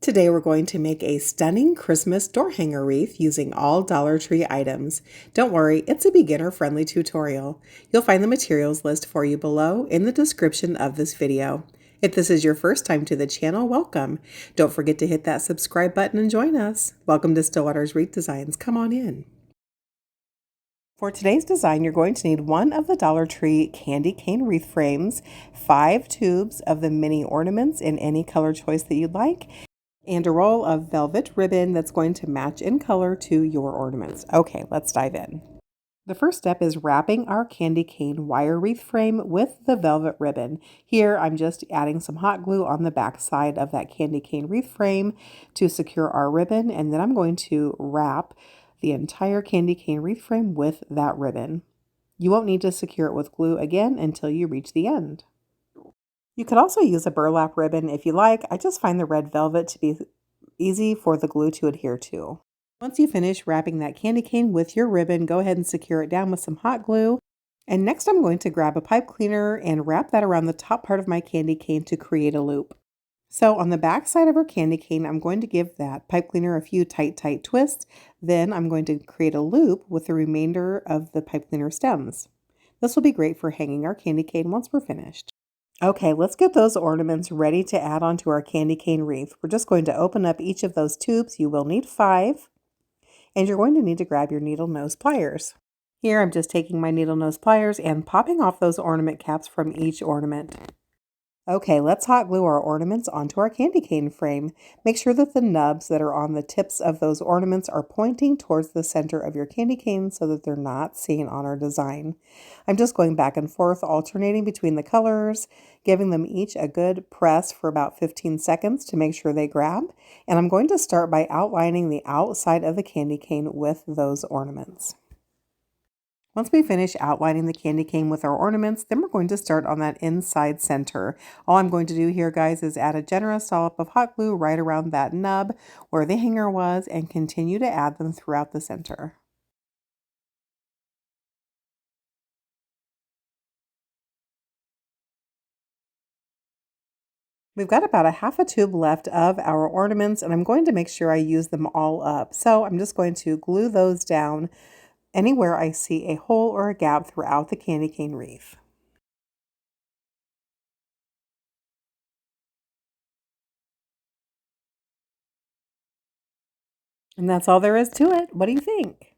Today we're going to make a stunning Christmas door hanger wreath using all Dollar Tree items. Don't worry, it's a beginner-friendly tutorial. You'll find the materials list for you below in the description of this video. If this is your first time to the channel, welcome. Don't forget to hit that subscribe button and join us. Welcome to Stillwater's Wreath Designs. Come on in. For today's design, you're going to need one of the Dollar Tree candy cane wreath frames, 5 tubes of the mini ornaments in any color choice that you'd like, and a roll of velvet ribbon that's going to match in color to your ornaments. Okay, let's dive in. The first step is wrapping our candy cane wire wreath frame with the velvet ribbon. Here, I'm just adding some hot glue on the back side of that candy cane wreath frame to secure our ribbon, and then I'm going to wrap the entire candy cane wreath frame with that ribbon. You won't need to secure it with glue again until you reach the end. You could also use a burlap ribbon if you like. I just find the red velvet to be easy for the glue to adhere to. Once you finish wrapping that candy cane with your ribbon, go ahead and secure it down with some hot glue. And next I'm going to grab a pipe cleaner and wrap that around the top part of my candy cane to create a loop. So on the back side of our candy cane, I'm going to give that pipe cleaner a few tight twists. Then I'm going to create a loop with the remainder of the pipe cleaner stems. This will be great for hanging our candy cane once we're finished. Okay, let's get those ornaments ready to add onto our candy cane wreath. We're just going to open up each of those tubes. You will need 5, and you're going to need to grab your needle nose pliers. Here, I'm just taking my needle nose pliers and popping off those ornament caps from each ornament. Okay, let's hot glue our ornaments onto our candy cane frame. Make sure that the nubs that are on the tips of those ornaments are pointing towards the center of your candy cane so that they're not seen on our design. I'm just going back and forth, alternating between the colors, giving them each a good press for about 15 seconds to make sure they grab. And I'm going to start by outlining the outside of the candy cane with those ornaments. Once we finish outlining the candy cane with our ornaments, then we're going to start on that inside center. All I'm going to do here, guys, is add a generous dollop of hot glue right around that nub where the hanger was and continue to add them throughout the center. We've got about a half a tube left of our ornaments, and I'm going to make sure I use them all up. So I'm just going to glue those down anywhere I see a hole or a gap throughout the candy cane wreath. And that's all there is to it. What do you think?